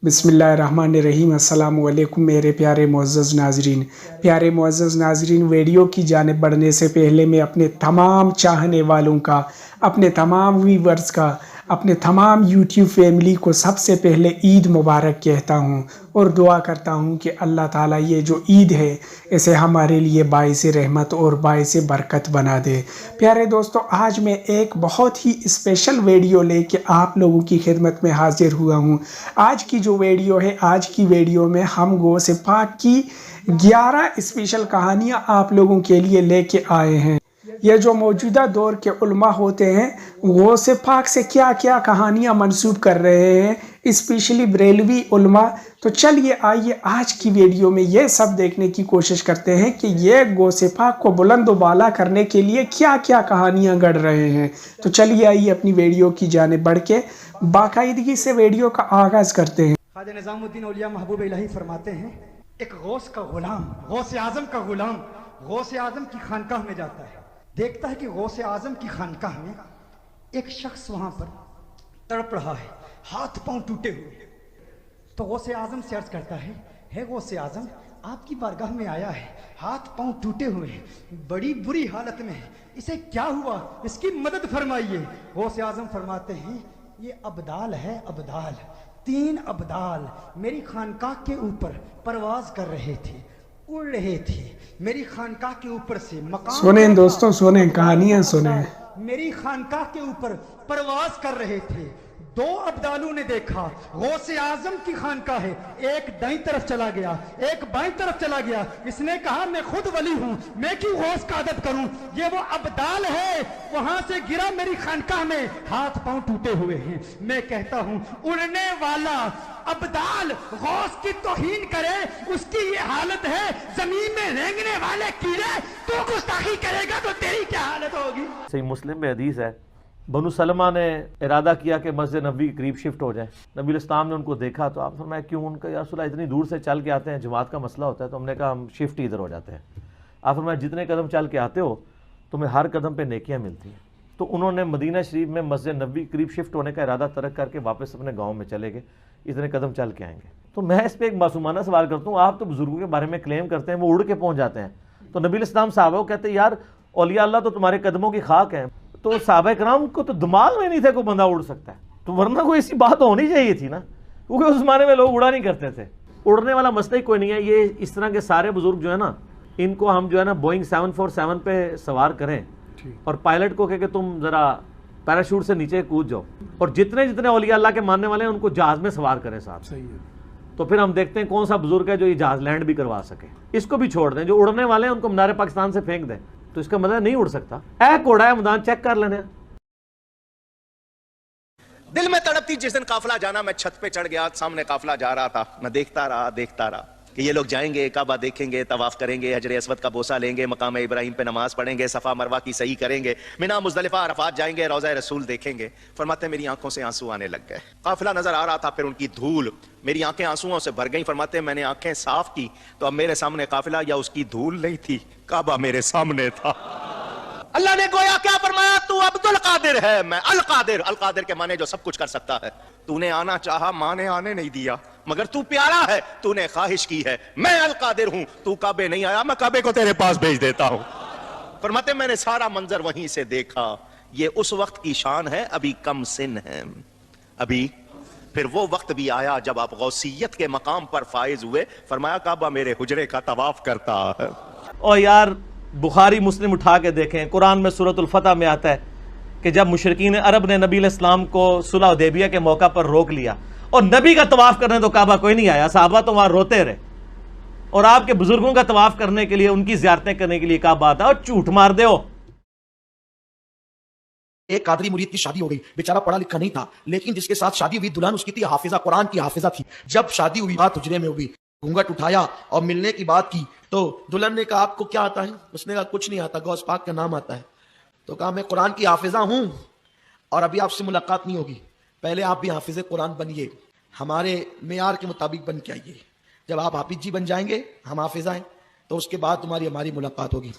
बिस्मिल्लाहिर्रहमानिर्रहीम। अस्सलाम वालेकुम मेरे प्यारे मुअज़्ज़ज़ नाज़रीन, वीडियो की जानिब बढ़ने से पहले मैं अपने तमाम चाहने वालों का, अपने तमाम व्यूवर्स का, अपने तमाम यूट्यूब फैमिली को सबसे पहले ईद मुबारक कहता हूँ और दुआ करता हूँ कि अल्लाह ताला ये जो ईद है इसे हमारे लिए बाइस रहमत और बाइस बरकत बना दे। प्यारे दोस्तों, आज मैं एक बहुत ही स्पेशल वीडियो लेके आप लोगों की खिदमत में हाजिर हुआ हूँ। आज की जो वीडियो है, आज की वीडियो में हम गौसे पाक की 11 स्पेशल कहानियाँ आप लोगों के लिए लेके आए हैं। ये जो मौजूदा दौर के उलमा होते हैं गौसे पाक से क्या क्या कहानियाँ मंसूब कर रहे हैं, स्पेशली बरेलवी उलमा। तो चलिए आइए आज की वीडियो में ये सब देखने की कोशिश करते हैं कि ये गौसे पाक को बुलंद बाला करने के लिए क्या क्या कहानियाँ गढ़ रहे हैं। तो चलिए आइए अपनी वीडियो की जानिब बढ़ के बाकायदगी से वीडियो का आगाज़ करते हैं। ख्वाजा निज़ामुद्दीन औलिया महबूब इलाही फरमाते हैं, एक गौस का गुलाम, गौसे आजम का गुलाम गौसे आजम की खानकाह में जाता है। देखता है कि गौसे आजम की खानकाह में एक शख्स वहां पर तड़प रहा है, हाथ पांव टूटे हुए। तो गौसे आजम से अर्ज करता है गौसे आजम, आपकी बारगाह में आया है, हाथ पांव टूटे हुए हैं, बड़ी बुरी हालत में है, इसे क्या हुआ, इसकी मदद फरमाइए। गौसे आजम फरमाते हैं, ये अब्दाल है, अब्दाल, 3 अब्दाल मेरी खानकाह के ऊपर परवाज कर रहे थे, उड़ रहे थे मेरी खानकाह के ऊपर से। मकाम सुने दोस्तों, सुने कहानियां सुने। मेरी खानकाह के ऊपर परवाज कर रहे थे। 2 अब्दालों ने देखा गौसे आजम की खानकाह है, एक दाईं तरफ चला गया, एक बाईं तरफ चला गया। इसने कहा मैं खुद वली हूं, मैं क्यों गौस का आदत करूं। ये वो अब्दाल है, वहां से गिरा मेरी खानकाह में, हाथ पांव टूटे हुए हैं। मैं कहता हूं उड़ने वाला अब्दाल गौस की तौहीन करे, उसकी ये हालत है। जमीन में रेंगने वाले कीड़े, तू गुस्ताखी करेगा तो तेरी क्या हालत होगी। सही मुस्लिम में हदीस है, बनु सलमा ने इरादा किया कि मस्जिद नबी के करीब शिफ्ट हो जाए। नबी इस्लाम ने उनको देखा तो आप फरमाया क्यों। उनका या रसूल अल्लाह इतनी दूर से चल के आते हैं, जमात का मसला होता है। तो हमने कहा हम शिफ्ट ही इधर हो जाते हैं। आप फरमाया जितने कदम चल के आते हो तुम्हें हर कदम पे नेकियां मिलती हैं। तो उन्होंने मदीना शरीफ में मस्जिद नबी के करीब शिफ्ट होने का इरादा तर्क करके वापस अपने गाँव में चले गए, इतने कदम चल के आएंगे। तो मैं इस पर एक मासूमाना सवाल करता हूँ, आप तो बुजुर्गों के बारे में क्लेम करते हैं वो उड़ के पहुँच जाते हैं, तो नबी इस्लाम साहब कहते हैं यार औलिया अल्लाह तो तुम्हारे कदमों की खाक है। तो सहाबा कराम को तो दिमाग में नहीं था कोई बंदा उड़ सकता है, तो वरना कोई ऐसी बात होनी चाहिए थी ना, क्योंकि उस ज़माने में लोग उड़ा नहीं करते थे। उड़ने वाला मसला ही कोई नहीं है। ये इस तरह के सारे बुजुर्ग जो है ना, इनको हम जो है ना बोइंग 747 पे सवार करें और पायलट को कह के तुम ज़रा पैराशूट से नीचे कूद जाओ, और जितने जितने औलिया अल्लाह के मानने वाले हैं उनको जहाज़ में सवार करें साहब। सही है। तो फिर हम देखते हैं कौन सा बुजुर्ग है जो ये जहाज़ लैंड भी करवा सके। इसको भी छोड़ दें, जो उड़ने वाले हैं उनको मीनार पाकिस्तान से फेंक दें, तो इसका मतलब नहीं उड़ सकता। ऐ कोड़ा है मैदान, चेक कर लेने। दिल में तड़पती जिस दिन काफिला जाना, मैं छत पे चढ़ गया, सामने काफिला जा रहा था, मैं देखता रहा कि ये लोग जाएंगे, काबा देखेंगे, तवाफ करेंगे, हजर अस्वद का बोसा लेंगे, मकाम इब्राहिम पे नमाज पढ़ेंगे, सफा मरवा की सही करेंगे, मिना मुजदलिफा अरफात जाएंगे, रोज़ा रसूल देखेंगे। फरमाते मेरी आंखों से आंसू आने लग गए। काफिला नजर आ रहा था, फिर उनकी धूल मेरी आंखें आंसुओं से भर गई। फरमाते मैंने आंखें साफ की तो अब मेरे सामने काफिला या उसकी धूल नहीं थी, काबा मेरे सामने था। अल्लाह ने गोया क्या फरमाया, तू अब्दुल कादिर है, मैं अल कादिर। अल कादिर के माने जो सब कुछ कर सकता है। तूने आना चाहा, माँ ने आने नहीं दिया, मगर तू प्यारा है, तूने ख्वाहिश की है, मैं अल कादिर हूं। तू काबे नहीं आया, मैं काबे को तेरे पास भेज देता हूं। फरमाते मैंने सारा मंजर वहीं से देखा। ये उस वक्त की शान है, अभी कम सिन है। अभी फिर वो वक्त भी आया जब आप गौसियत के मकाम पर फाइज हुए। फरमाया काबा मेरे हुजरे का तवाफ करता है। और यार बुखारी मुस्लिम उठा के देखें, कुरान में सूरतुल फतह में आता है कि जब मुशरिकीन अरब ने नबी इस्लाम को सुलह हुदैबिया के मौका पर रोक लिया और नबी का तवाफ करने तो काबा कोई नहीं आया, साहबा तो वहां रोते रहे, और आपके बुजुर्गों का तवाफ करने के लिए, उनकी ज़ियारतें करने के लिए काबा आता है, और झूठ मार दे हो। एक कादरी मुरीद की शादी हो गई, बेचारा पढ़ा लिखा नहीं था, लेकिन जिसके साथ शादी हुई दुल्हन उसकी थी हाफिजा, कुरान की हाफिजा थी। जब शादी हुई, बात हुजरे में हुई, घूंघट उठाया और मिलने की बात की, तो दुल्हन ने कहा आपको क्या आता है। उसने कहा कुछ नहीं आता, गौस पाक का नाम आता है। तो कहा मैं कुरान की हाफिजा हूं और अभी आपसे मुलाकात नहीं होगी, पहले आप भी हाफिज कुरान बनिए, हमारे मेयार के मुताबिक बन के आइए। जब आप हाफिज जी बन जाएंगे, हम हाफिजा हैं, तो उसके बाद तुम्हारी हमारी मुलाकात होगी।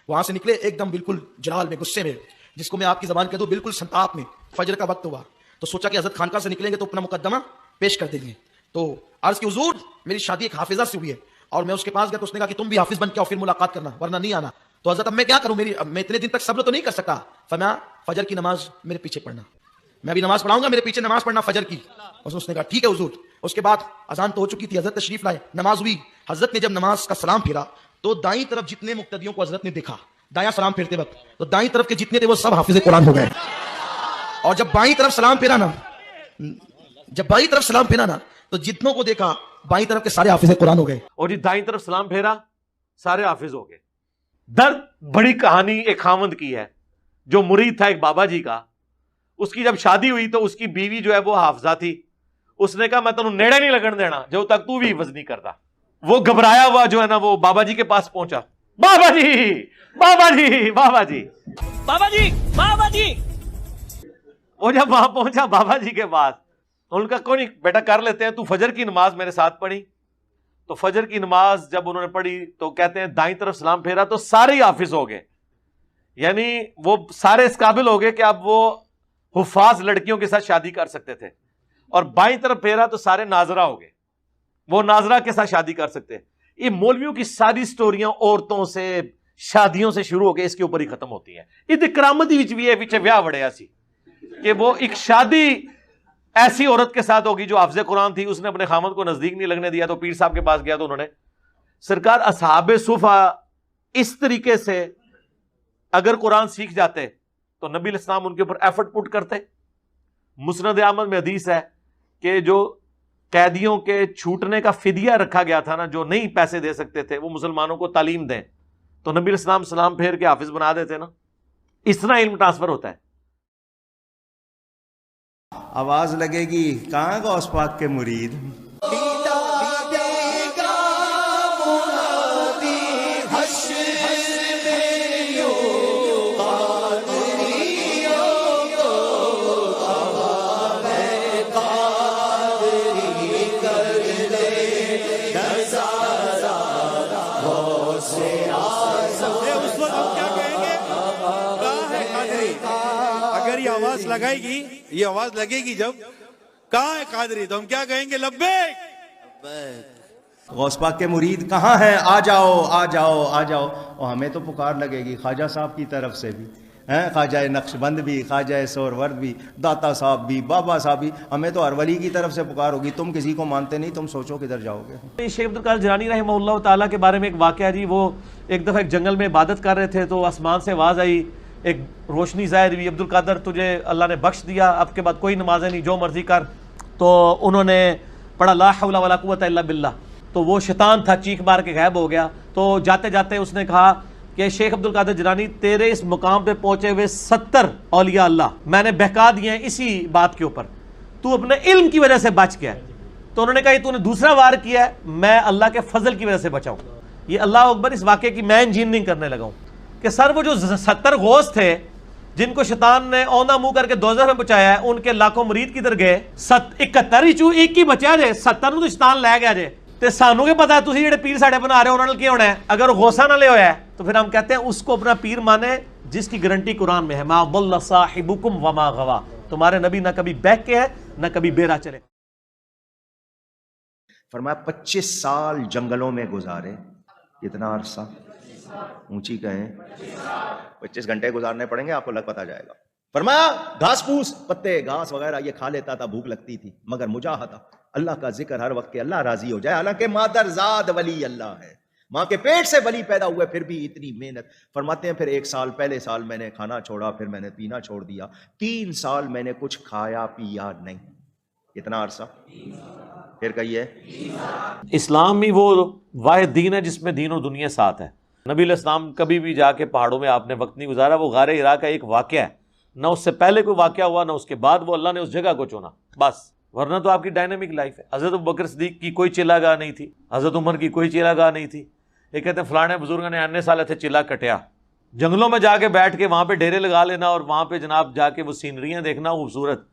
वहां से निकले एकदम बिल्कुल जलाल में, गुस्से में, जिसको मैं आपकी जबान कह दूं बिल्कुल संताप में। फजर का वक्त हुआ तो सोचा कि हजरत खानका से निकलेंगे तो अपना मुकदमा पेश कर देंगे। तो अर्ज की हुजूर मेरी शादी एक हाफिजा से हुई है और मैं उसके पास गया तो उसने कहा कि तुम भी हाफिज बन के और फिर मुलाकात करना वरना नहीं आना। तो हजरत अब मैं क्या करूं, मैं इतने दिन तक सब्र तो नहीं कर सकता। फरमाया फजर की नमाज मेरे पीछे पढ़ना, मैं भी नमाज पढ़ाऊंगा, मेरे पीछे नमाज पढ़ना फजर की। उसने कहा ठीक है हुजूर। उसके बाद अजान तो हो चुकी थी, हजरत तशरीफ लाए, नमाज हुई। हजरत ने जब नमाज का सलाम फेरा तो दाईं तरफ जितने मुक्तदियों को हजरत ने देखा दायां सलाम फेरते वक्त, तो दाईं तरफ के जितने थे वो सब हाफिज कुरान हो गए। और जब बाईं तरफ सलाम फेरा ना, तो जितनों को देखा बाईं तरफ के सारे हाफिज कुरान हो गए। और जी दाईं तरफ सलाम फेरा, सारे हाफिज हो गए। दर्द बड़ी कहानी एक खामंद की है जो मुरीद था एक बाबा जी का। उसकी जब शादी हुई तो उसकी बीवी जो है वो हाफिजा थी। उसने कहा मैं तेनू नेड़े नहीं लगन देना जब तक तू भी हिफ्ज नहीं करता। वो घबराया हुआ जो है ना वो बाबा जी के पास पहुंचा। बाबा जी बाबा जी बाबा जी बाबा जी बाबा जी। वो जब वहां पहुंचा बाबा जी के पास, उनका कोई नहीं बेटा कर लेते हैं, तू फजर की नमाज मेरे साथ पढ़ी। तो फजर की नमाज जब उन्होंने पढ़ी तो कहते हैं दाईं तरफ सलाम फेरा तो सारे ही हाफिज हो गए, यानी वो सारे इस काबिल हो गए कि अब वो हुफाज लड़कियों के साथ शादी कर सकते थे। और बाईं तरफ फेरा तो सारे नाजरा हो गए, वो नाजरा के साथ शादी कर सकते। ये मौलवियों की सारी स्टोरियां औरतों से शादियों से शुरू होकर इसके ऊपर ही खत्म होती हैं। ये करामती भी है पीछे ब्याह बड़े ऐसी कि वो एक शादी ऐसी औरत के साथ होगी जो हाफिज़ कुरान थी, उसने अपने खामद को नजदीक नहीं लगने दिया। तो पीर साहब के पास गया तो उन्होंने सरकार असहाबे सुफा इस तरीके से अगर कुरान सीख जाते तो नबी इस्लाम उनके ऊपर एफर्ट पुट करते। मुस्नद अहमद में हदीस है कि जो कैदियों के छूटने का फिदिया रखा गया था ना, जो नहीं पैसे दे सकते थे वो मुसलमानों को तालीम दें, तो नबी इस्लाम सलाम फेर के हाफिज बना देते ना। इस तरह इल्म ट्रांसफर होता है। आवाज लगेगी कहाँ गौस पाक के मुरीद। आवाज लगाएगी, ये आवाज लगेगी जब कहाँ है कादरी, तो हम क्या कहेंगे? लब्बैक। गौस पाक के मुरीद कहाँ हैं? आ जाओ आ जाओ आ जाओ। और हमें तो पुकार लगेगी ख्वाजा साहब की तरफ से भी हैं, ख्वाजा नक्शबंद भी, ख्वाजा सोरवर्द भी, दाता साहब भी, बाबा साहब भी। हमें तो हर वली की तरफ से पुकार होगी। तुम किसी को मानते नहीं, तुम सोचो किधर जाओगे। शेख अब्दुल कादिर जिलानी रहमहुल्लाह ताला के बारे में एक वाकया जी, वो एक दफ़ा एक जंगल में इबादत कर रहे थे तो आसमान से आवाज़ आई, एक रोशनी ज़ाहिर हुई, अब्दुल कादिर तुझे अल्लाह ने बख्श दिया, अब के बाद कोई नमाज़ें नहीं, जो मर्जी कर। तो उन्होंने पढ़ा ला हौला वला कुव्वता इल्ला बिल्लाह। तो वो शैतान था, चीख मार के गायब हो गया। तो जाते जाते उसने कहा कि शेख अब्दुल कादिर जिलानी तेरे इस मुकाम पे पहुंचे हुए 70 औलिया अल्लाह मैंने बहका दिए हैं इसी बात के ऊपर, तू अपने इल्म की वजह से बच गया। तो उन्होंने कहा तूने दूसरा वार किया है, मैं अल्लाह के फजल की वजह से बचाऊँ। ये अल्लाह अकबर इस वाक़े की मैं इंजीनियरिंग करने लगा हूँ कि सर वो जो 70 गौस थे जिनको शैतान ने औंधा मुंह करके दोज़ख में पहुंचाया है, उनके लाखों मुरीद किधर गए? 71 चू एक ही बचा जे, 70 तो शैतान लै गया जे। ते सानू के पता है तुसी जेड़े पीर साडे बना रहे हो उन्होंने क्या होना है? अगर गौसा ना ले होया है तो फिर हम कहते हैं उसको अपना पीर माने जिसकी गारंटी कुरान में है, मा वल्ला साहिबुकुम वमा गवा। तुम्हारे नबी ना कभी बहक के है ना कभी बेरा चले। फरमाया 25 साल जंगलों में गुजारे। कितना अरसा? ऊंची कहें 25 घंटे गुजारने पड़ेंगे, आपको लग पता जाएगा। फरमाया घास फूस पत्ते घास वगैरह ये खा लेता था, भूख लगती थी, मगर मुजाहदा अल्लाह का जिक्र हर वक्त के अल्लाह राजी हो जाए। हालांकि मादरजाद वली अल्लाह है, माँ के पेट से वली पैदा हुए, फिर भी इतनी मेहनत। फरमाते हैं फिर एक साल, पहले साल मैंने खाना छोड़ा, फिर मैंने पीना छोड़ दिया, 3 साल मैंने कुछ खाया पिया नहीं। कितना अरसा? फिर कहिए। इस्लाम ही वो वाहिद दीन है जिसमें दीन और दुनिया साथ है। नबी इस्लाम कभी भी जाके पहाड़ों में आपने वक्त नहीं गुजारा। वो गारे हिरा का एक वाक़या है, ना उससे पहले कोई वाक़या हुआ ना उसके बाद, वो अल्लाह ने उस जगह को चुना बस, वरना तो आपकी डायनेमिक लाइफ है। हज़रत अबू बकर सिद्दीक़ की कोई चिल्लागाह नहीं थी, हज़रत उमर की कोई चिल्लागाह नहीं थी। ये कहते हैं फलाने बुजुर्ग ने अन्य साल थे चिल्ला कटिया। जंगलों में जाके बैठ के वहाँ पे डेरे लगा लेना और वहाँ पे जनाब जाके वो सीनरियाँ देखना खूबसूरत,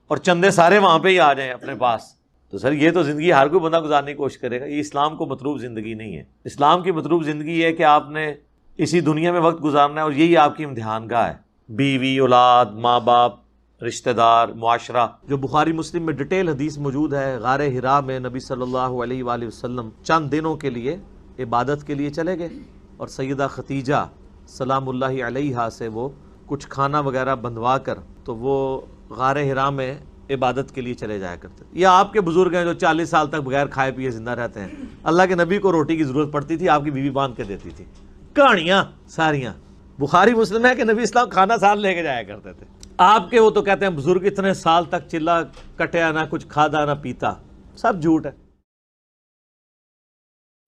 और चंदे सारे वहाँ पे ही आ जाएं अपने पास। तो सर ये तो ज़िंदगी हर कोई बंदा गुजारने की कोशिश करेगा। ये इस्लाम को मतलूब ज़िंदगी नहीं है। इस्लाम की मतलूब ज़िंदगी है कि आपने इसी दुनिया में वक्त गुजारना है और यही आपकी इम्तिहान गाह है। बीवी, औलाद, माँ बाप, رشتہ دار، معاشرہ. جو بخاری مسلم میں ڈیٹیل حدیث موجود ہے، غار حرا میں نبی صلی اللہ علیہ وآلہ وسلم چند دنوں کے لیے عبادت کے لیے چلے گئے اور سیدہ ختیجہ سلام اللہ علیہا سے وہ کچھ کھانا وغیرہ بندوا کر تو وہ غار حرا میں عبادت کے لیے چلے جایا کرتے. یا آپ کے بزرگ ہیں جو 40 سال تک بغیر کھائے پیے زندہ رہتے ہیں. اللہ کے نبی کو روٹی کی ضرورت پڑتی تھی، آپ کی بیوی باندھ کے دیتی تھی. کہانیاں ساریاں بخاری مسلم ہے کہ نبی اسلام کھانا ساتھ لے کے جایا کرتے تھے. آپ کے وہ تو کہتے ہیں بزرگ اتنے سال تک چلا کٹیا، نہ کچھ کھادا نہ پیتا. سب جھوٹ ہے.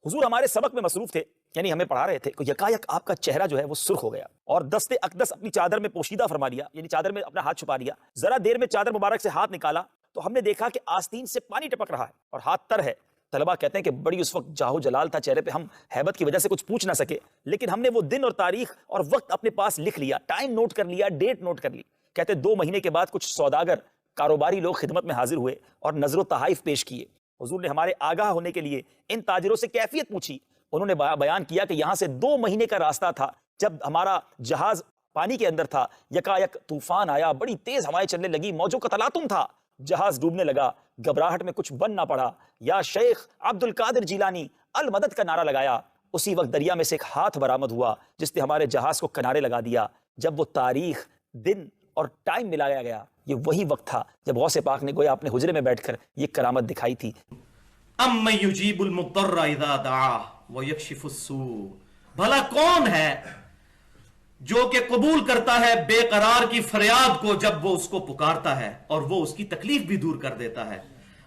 حضور ہمارے سبق میں مصروف تھے، یعنی ہمیں پڑھا رہے تھے کہ یکایک آپ کا چہرہ جو ہے وہ سرخ ہو گیا اور دست اقدس اپنی چادر میں پوشیدہ فرما لیا، یعنی چادر میں اپنا ہاتھ چھپا لیا. ذرا دیر میں چادر مبارک سے ہاتھ نکالا تو ہم نے دیکھا کہ آستین سے پانی ٹپک رہا ہے اور ہاتھ تر ہے. طلبہ کہتے ہیں کہ بڑی اس وقت جاہو جلال تھا چہرے پہ، ہم ہیبت کی وجہ سے کچھ پوچھ نہ سکے، لیکن ہم نے وہ دن اور تاریخ اور وقت اپنے پاس لکھ لیا، ٹائم نوٹ کر لیا، ڈیٹ نوٹ کر لی. کہتے 2 مہینے کے بعد کچھ سوداگر کاروباری لوگ خدمت میں حاضر ہوئے اور نظر و تحائف پیش کیے. حضور نے ہمارے آگاہ ہونے کے لیے ان تاجروں سے کیفیت پوچھی. انہوں نے بیان کیا کہ یہاں سے 2 مہینے کا راستہ تھا. جب ہمارا جہاز پانی کے اندر تھا، یکایک طوفان آیا، بڑی تیز ہوائیں چلنے لگی، موجوں کا تلاطم تھا، جہاز ڈوبنے لگا. گھبراہٹ میں کچھ بن نہ پڑا، یا شیخ عبد القادر جیلانی المدد کا نعرہ لگایا. اسی وقت دریا میں سے ایک ہاتھ برآمد ہوا جس نے ہمارے جہاز کو کنارے لگا دیا. جب وہ تاریخ، دن اور ٹائم ملایا گیا، یہ وہی وقت تھا جب غوث پاک نے گویا اپنے حجرے میں بیٹھ کر یہ کرامت دکھائی تھی. امن یجیب المضطر اذا دعا ویکشف السوء. بھلا کون ہے جو کہ قبول کرتا ہے بے قرار کی فریاد کو جب وہ اس کو پکارتا ہے اور وہ اس کی تکلیف بھی دور کر دیتا ہے.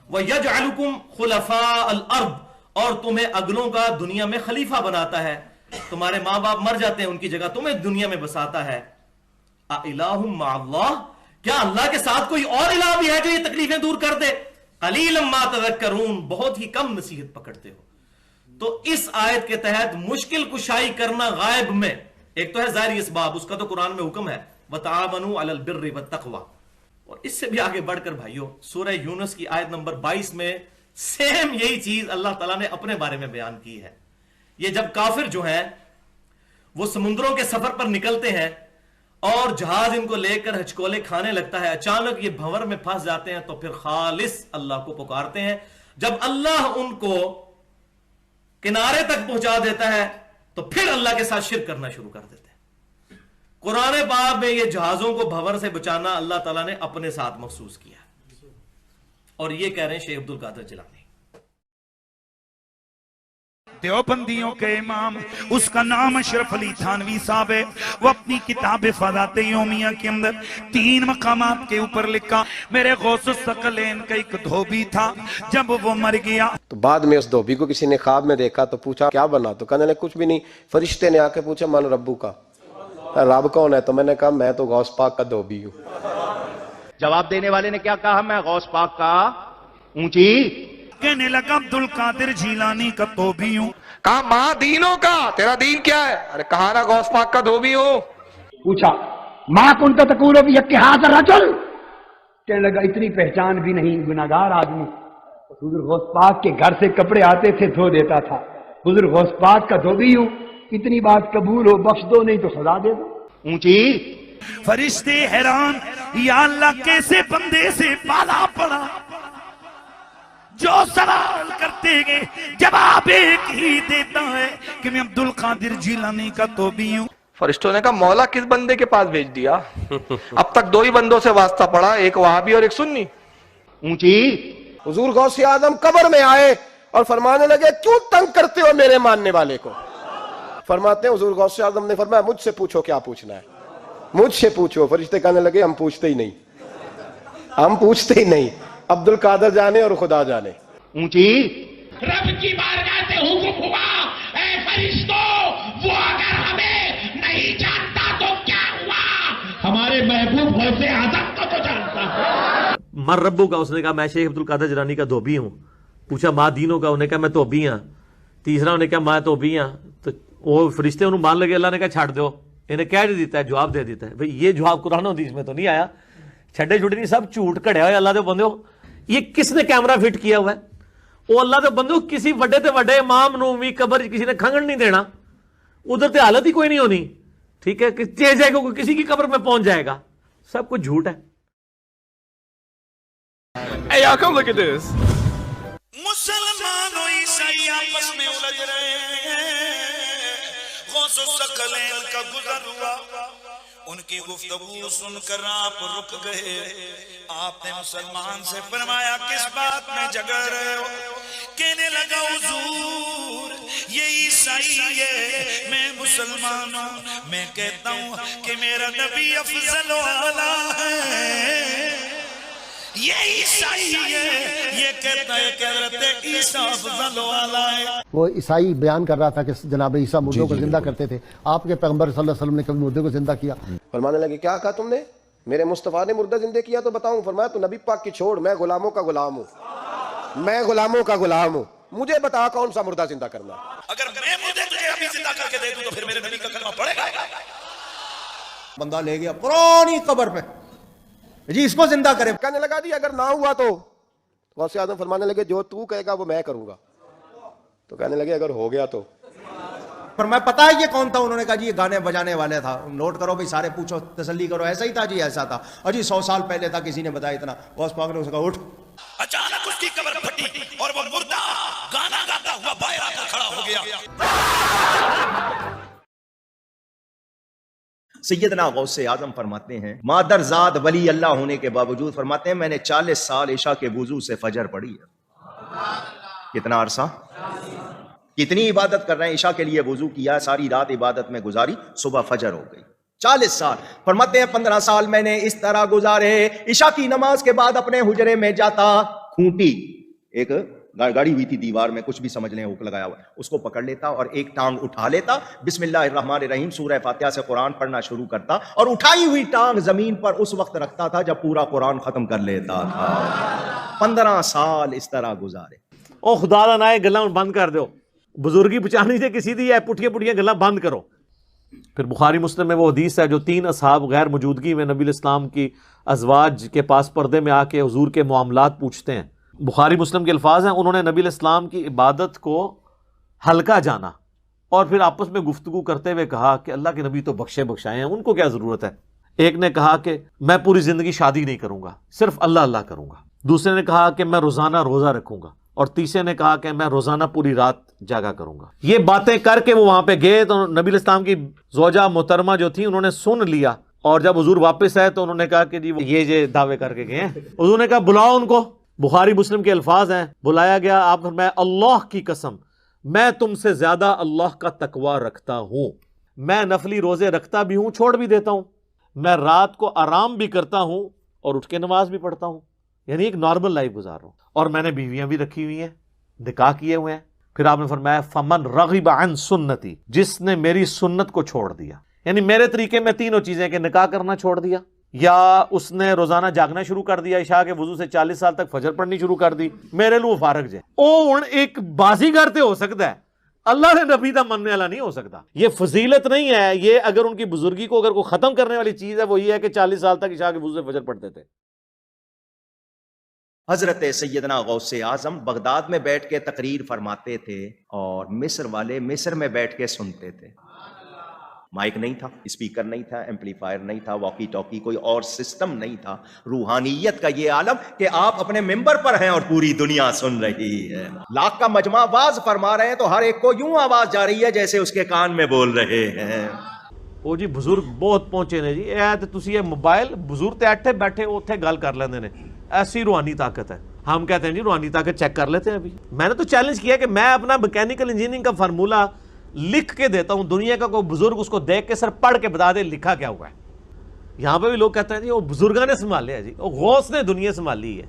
وَيَجْعَلُكُمْ خُلَفَاءَ الْأَرْضِ. اور تمہیں اگلوں کا دنیا میں خلیفہ بناتا ہے. تمہارے ماں باپ مر جاتے ہیں، ان کی جگہ تمہیں دنیا میں بساتا ہے. اِلَٰهٌ مَّعَ اللَّهِ. کیا اللہ کے ساتھ کوئی اور الہ بھی ہے جو یہ تکلیفیں دور کر دے؟ قَلِيلًا مَّا تَذَكَّرُونَ. بہت ہی کم نصیحت پکڑتے ہو. تو اس آیت کے تحت مشکل کشائی کرنا غائب میں، ایک تو ہے ظاہری اسباب، اس کا تو قرآن میں حکم ہے وَتَعَاوَنُوا عَلَى الْبِرِّ وَالتَّقْوَىٰ. اور اس سے بھی آگے بڑھ کر بھائیو، سورہ یونس کی آیت نمبر 22 میں سیم یہی چیز اللہ تعالیٰ نے اپنے بارے میں بیان کی ہے. یہ جب کافر جو ہیں وہ سمندروں کے سفر پر نکلتے ہیں اور جہاز ان کو لے کر ہچکولے کھانے لگتا ہے، اچانک یہ بھنور میں پھنس جاتے ہیں تو پھر خالص اللہ کو پکارتے ہیں. جب اللہ ان کو کنارے تک پہنچا دیتا ہے تو پھر اللہ کے ساتھ شرک کرنا شروع کر دیتے ہیں. قرآن پاک میں یہ جہازوں کو بھنور سے بچانا اللہ تعالیٰ نے اپنے ساتھ مخصوص کیا، اور یہ کہہ رہے ہیں شیخ عبد القادر جیلانی. دیوبندیوں کے امام، اس کا نام اشرف علی تھانوی صاحب ہے. وہ اپنی کتاب فضائل یومیہ کے اندر 3 مقامات کے اوپر لکھا. میرے غوث الثقلین کا ایک دھوبی تھا، جب وہ مر گیا تو بعد میں اس دھوبی کو کسی نے خواب میں دیکھا تو پوچھا کیا بنا؟ تو کہنے لگے کچھ بھی نہیں. فرشتے نے آ کے پوچھا من ربو کا، رب کون ہے؟ تو میں نے کہا میں تو غوث پاک کا دھوبی ہوں. جواب دینے والے نے کیا کہا؟ میں غوث پاک کا اونچی. کہنے لگا عبد القادر جیلانی کا دھوبی ہوں. کہا ماں دینوں کا، تیرا دین کیا ہے؟ ارے کہا نا غوث پاک کا دھوبی ہوں. پوچھا ماں کن تو تقول بھی یک حاضر رجل. کہنے لگا اتنی پہچان بھی نہیں، گناہگار آدمی. حضور غوث پاک کے گھر سے کپڑے آتے تھے، دھو دیتا تھا. حضور غوث پاک کا دھوبی ہوں، اتنی بات قبول ہو، بخش دو نہیں تو سزا دے دو. اونچی. فرشتے حیران، یا اللہ کیسے بندے سے پالا پڑا. جو سوال کرتے گئے جواب ایک ہی دیتا ہے کہ میں عبد القادر جیلانی کا دھوبی ہوں. فرشتوں نے کہا مولا کس بندے کے پاس بھیج دیا؟ اب تک 2 ہی بندوں سے واسطہ پڑا، ایک وہابی اور ایک سنی. اونچی. حضور غوث اعظم قبر میں آئے اور فرمانے لگے کیوں تنگ کرتے ہو میرے ماننے والے کو؟ فرماتے ہیں حضور غوث اعظم نے فرمایا مجھ سے پوچھو کیا پوچھنا ہے، مجھ سے پوچھو. فرشتے کہنے لگے ہم پوچھتے ہی نہیں، ہم پوچھتے ہی نہیں، عبد القادر جانے اور خدا جانے. اونچی. رب کی بارگاہ سے حکم ہوا اے فرشتوں، وہ اگر ہمیں نہیں جانتا تو کیا ہوا، ہمارے محبوب غوث اعظم کو تو جانتا ہے. مر ربو کا، اس نے کہا میں شیخ عبد القادر جیلانی کا دھوبی ہوں. پوچھا ماں دینوں کا، انہوں نے کہا میں توبی ہاں. تیسرا انہوں نے کہا میں توبی ہاں. تو وہ فرشتے انہوں مان لگے، اللہ نے کہا چھاڑ دو. انہیں کہہ دیتا ہے، جواب دے دیتا ہے. بھئی یہ جواب قرآن و حدیث میں تو نہیں آیا، چھڑے چھوٹے نہیں، سب جھوٹ کھڑے ہوئے اللہ دے بندے ہو. یہ کس نے کیمرہ فٹ کیا ہوا ہے؟ وہ اللہ دے بندے ہو، کسی وڈے تے وڈے امام نو بھی قبر کسی نے کھنگن نہیں دینا، ادھر تے حالت ہی کوئی نہیں ہونی. ٹھیک ہے کہ جائے گا، کسی کی قبر میں پہنچ جائے گا. سب کچھ جھوٹ ہے. Hey, y'all, come look at this. मुसलमान और ईसाई आपस में उलझ रहे हैं। गौस सकलैन का गुजर हुआ, उनकी गुफ्तगू सुनकर आप रुक गए। आपने मुसलमान से फरमाया किस बात में झगड़ रहे हो? कहने लगा हुजूर ये ईसाई है, मैं मुसलमान हूं। मैं कहता हूं कि मेरा नबी अफजल वाला है, ये ईसाई है, ये कहता है कि हज़रत ईसा अफजल वाला है। वो ईसाई बयान कर रहा था कि जनाब ईसा मुर्दों को जिंदा करते थे, आपके पैगंबर सल्लल्लाहु अलैहि वसल्लम ने कभी मुर्दे को जिंदा किया? फरमाने लगे क्या कहा तुमने, मेरे मुस्तफ़ा ने मुर्दा जिंदे किया तो बताऊं? फरमाया तू नबी पाक की छोड़, मैं गुलामों का गुलाम हूँ, मैं गुलामों का गुलाम हूँ, मुझे बता कौन सा मुर्दा जिंदा करना। अगर मैं मुर्दे तुझे अभी जिंदा करके दे दूं तो फिर मेरे नबी का कलमा पड़ेगा? बंदा ले गया पुरानी कब्र पे, जी इसको जिंदा करे। कहने लगा जी अगर ना हुआ तो? गौसे आज़म फरमाने लगे जो तू कहेगा वो मैं करूंगा। तो कहने लगे अगर हो गया तो? पर मैं पता है ये कौन था? उन्होंने कहा जी ये गाने बजाने वाले था। नोट करो भाई, सारे पूछो, तसल्ली करो, ऐसा ही था जी, ऐसा था। और जी 100 साल पहले था, किसी ने बताया इतना। गौस पाक ने उसे कहा उठ। अचानक उसकी कब्र फटी और वो मुर्दा गाना गाता हुआ बाहर आकर खड़ा हो गया। सैयदना गौसे आजम फरमाते हैं, मादरजाद वली अल्लाह होने के बावजूद फरमाते हैं मैंने 40 साल ईशा के वुजू से फजर पढ़ी है। कितना अरसा, कितनी इबादत कर रहे हैं? ईशा के लिए वुजू किया, सारी रात इबादत में गुजारी, सुबह फजर हो गई। 40 साल। फरमाते हैं 15 साल मैंने इस तरह गुजारे, ईशा की नमाज के बाद अपने हुजरे में जाता, खूंटी एक गाड़ी हुई थी दीवार में, कुछ भी समझ लें, हुक लगाया हुआ, उसको पकड़ लेता और एक टांग उठा लेता, बिस्मिल्लाहिर्रहमानिर्रहीम सूरह फातिहा से कुरान पढ़ना शुरू करता और उठाई हुई टांग जमीन पर उस वक्त रखता था जब पूरा कुरान खत्म कर लेता था। 15 साल इस तरह गुजारे। ओ खुदा दा नाए गल्लां बंद कर दो, बुजुर्गी बचानी से किसी दी है, पुठियां पुठियां गल्लां बंद करो। फिर बुखारी मुस्लिम में वो हदीस है जो 3 असहाब गैर मौजूदगी में नबी इस्लाम की अज़वाज के पास पर्दे में आके हुजूर के मामलात पूछते हैं। बुखारी मुस्लिम के अल्फाज हैं, उन्होंने नबी इस्लाम की इबादत को हल्का जाना और फिर आपस में गुफ्तगू करते हुए कहा कि अल्लाह के नबी तो बख्शे बख्शाए हैं, उनको क्या ज़रूरत है। एक ने कहा कि मैं पूरी ज़िंदगी शादी नहीं करूँगा, सिर्फ अल्लाह अल्लाह करूँगा। दूसरे ने कहा कि मैं रोज़ाना रोज़ा रखूँगा और तीसरे ने कहा कि मैं रोज़ाना पूरी रात जागा करूँगा। ये बातें करके वो वहाँ पे गए तो नबी इस्लाम की ज़ौजा मोहतरमा जो थी उन्होंने सुन लिया और जब हुजूर वापस आए तो उन्होंने कहा कि जी ये दावे करके गए हैं। हुजूर ने कहा बुलाओ उनको। बुखारी मुस्लिम के अल्फाज हैं, बुलाया गया, आप फरमाया अल्लाह की कसम मैं तुमसे ज्यादा अल्लाह का तकवा रखता हूं, मैं नफली रोजे रखता भी हूं, छोड़ भी देता हूं, मैं रात को आराम भी करता हूं और उठ के नमाज भी पढ़ता हूं, यानी एक नॉर्मल लाइफ गुजार रहा हूं, और मैंने बीवियां भी रखी हुई हैं, निकाह किए हुए हैं। फिर आपने फरमाया फमन रगिब अन सुन्नती, जिसने मेरी सुन्नत को छोड़ दिया, यानी मेरे तरीके में तीनों चीजें कि निकाह करना छोड़ दिया, या उसने रोजाना जागना शुरू कर दिया, ईशा के वजू से 40 साल तक फजर पढ़नी शुरू कर दी, मेरे लिए फारग जे ओ हुण एक बाजीगर ते हो सकता है, अल्लाह के नबी दा मनने वाला नहीं हो सकता। ये फजीलत नहीं है, ये अगर उनकी बुजुर्गी को अगर को खत्म करने वाली चीज है वो ये है कि 40 साल तक ईशा के वजू से फजर पढ़ते थे। हजरत सैयदना गौसे आजम बगदाद में बैठ के तकरीर फरमाते थे और मिस्र वाले मिस्र में बैठ के सुनते थे। माइक नहीं था, स्पीकर नहीं था, एम्पलीफायर नहीं था, वॉकी टॉकी कोई और सिस्टम नहीं था। रूहानियत का ये आलम कि आप अपने मिंबर पर हैं और पूरी दुनिया सुन रही है। लाख का मजमा आवाज फरमा रहे हैं तो हर एक को यूं आवाज जा रही है जैसे उसके कान में बोल रहे हैं। ओ जी बुजुर्ग बहुत पहुंचे ने जी, ते तुसी ये मोबाइल बुजुर्ग ते ऐठे बैठे उत्थे गल कर लेंदे ने, ऐसी रूहानी ताकत है। हम कहते हैं जी रूहानी ताकत चेक कर लेते हैं। अभी मैंने तो चैलेंज किया कि मैं अपना मैकेनिकल इंजीनियरिंग का फार्मूला लिख के देता हूं, दुनिया का कोई बुजुर्ग उसको देख के सर पढ़ के बता दे लिखा क्या हुआ है। यहां पे भी लोग कहते हैं जी वो बुजुर्गा ने संभाले है जी, वो गौस ने दुनिया संभाली है।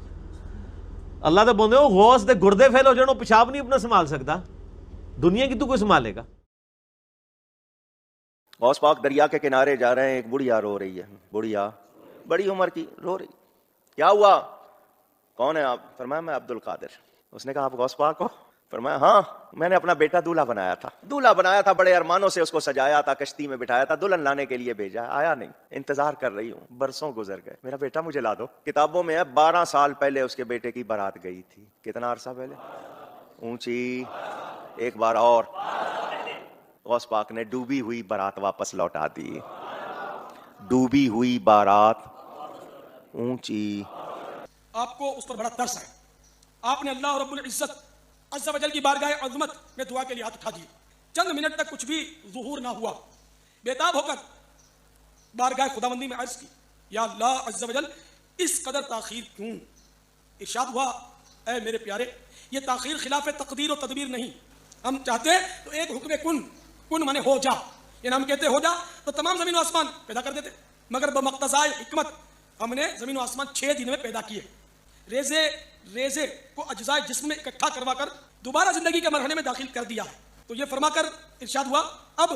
अल्लाह तो बोलते हो गौस दे गुर्दे फेल हो जाए, पेशाब नहीं अपना संभाल सकता, दुनिया की तू कोई संभालेगा। गौस पाक दरिया के किनारे जा रहे हैं, एक बुढ़िया रो रही है, बुढ़िया बड़ी उम्र की रो रही, क्या हुआ, कौन है आप? फरमाया मैं अब्दुल कादिर। उसने कहा आप गौस पाक हो? फरमाया हाँ, मैंने अपना बेटा दूल्हा बनाया था, बड़े अरमानों से उसको सजाया था, कश्ती में बिठाया था, दुल्हन लाने के लिए भेजा, आया नहीं, इंतजार कर रही हूँ, बरसों गुजर गए, मेरा बेटा मुझे ला दो। किताबों में है 12 साल पहले उसके बेटे की बारात गई थी। कितना अरसा पहले? ऊंची एक बार और गौस पाक ने डूबी हुई बारात वापस लौटा दी। डूबी हुई बारात ऊंची। آپ کو اس پر بڑا ترس ہے. آپ نے اللہ رب العزت عز و جل کی بارگاہ عظمت میں دعا کے لیے ہاتھ اٹھا دیے. چند منٹ تک کچھ بھی ظہور نہ ہوا. بیتاب ہو کر بارگاہ خداوندی میں عرض کی, یا اللہ عز و جل اس قدر تاخیر کیوں؟ ارشاد ہوا, اے میرے پیارے, یہ تاخیر خلاف تقدیر و تدبیر نہیں. ہم چاہتے تو ایک حکم کن مانے ہو جا, یعنی ہم کہتے ہو جا تو تمام زمین و آسمان پیدا کر دیتے, مگر بمقتضائے حکمت ہم نے زمین و آسمان 6 دن میں پیدا کیے. ریزے کو اجزائے جسم میں اکٹھا کروا کر دوبارہ زندگی کے مرحلے میں داخل کر دیا ہے. تو یہ فرما کر ارشاد ہوا, اب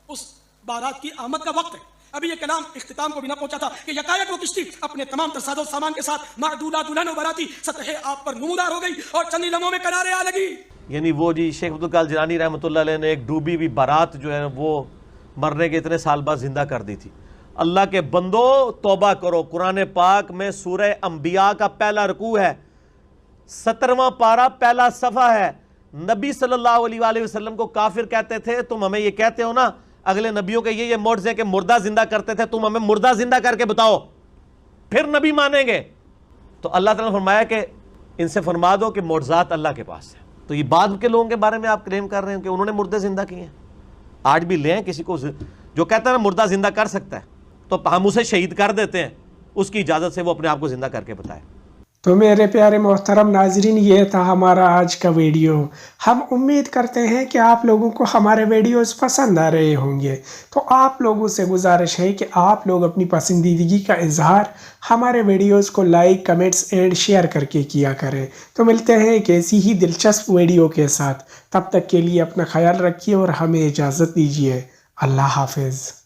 اس بارات کی آمد کا وقت ہے. ابھی یہ کلام اختتام کو بھی نہ پہنچا تھا کہ یکایک وہ کشتی اپنے تمام تر ساز و سامان کے ساتھ معدودہ دلہن و باراتی سطح آپ پر نمودار ہو گئی اور چند لمحوں میں کنارے آ لگی. یعنی وہ جی شیخ عبدالقادر جیلانی رحمۃ اللہ علیہ نے ایک ڈوبی ہوئی بارات جو ہے وہ مرنے کے اتنے سال بعد زندہ کر دی تھی. اللہ کے بندو توبہ کرو. قرآن پاک میں سورہ انبیاء کا پہلا رکوع ہے, 17واں پارہ پہلا صفحہ ہے. نبی صلی اللہ علیہ وآلہ وسلم کو کافر کہتے تھے, تم ہمیں یہ کہتے ہو نا اگلے نبیوں کے یہ معجزے کہ مردہ زندہ کرتے تھے, تم ہمیں مردہ زندہ کر کے بتاؤ پھر نبی مانیں گے. تو اللہ تعالیٰ نے فرمایا کہ ان سے فرما دو کہ معجزات اللہ کے پاس ہیں. تو یہ بعد کے لوگوں کے بارے میں آپ کلیم کر رہے ہیں کہ انہوں نے مردے زندہ کیے ہیں. آج بھی لیں کسی کو جو کہتا ہے نا مردہ زندہ کر سکتا ہے تو ہم اسے شہید کر دیتے ہیں, اس کی اجازت سے وہ اپنے آپ کو زندہ کر کے بتائے. تو میرے پیارے محترم ناظرین, یہ تھا ہمارا آج کا ویڈیو. ہم امید کرتے ہیں کہ آپ لوگوں کو ہمارے ویڈیوز پسند آ رہے ہوں گے. تو آپ لوگوں سے گزارش ہے کہ آپ لوگ اپنی پسندیدگی کا اظہار ہمارے ویڈیوز کو لائک, کمنٹس اینڈ شیئر کر کے کیا کریں. تو ملتے ہیں ایک ایسی ہی دلچسپ ویڈیو کے ساتھ. تب تک کے لیے اپنا خیال رکھیے اور ہمیں اجازت دیجیے. اللہ حافظ.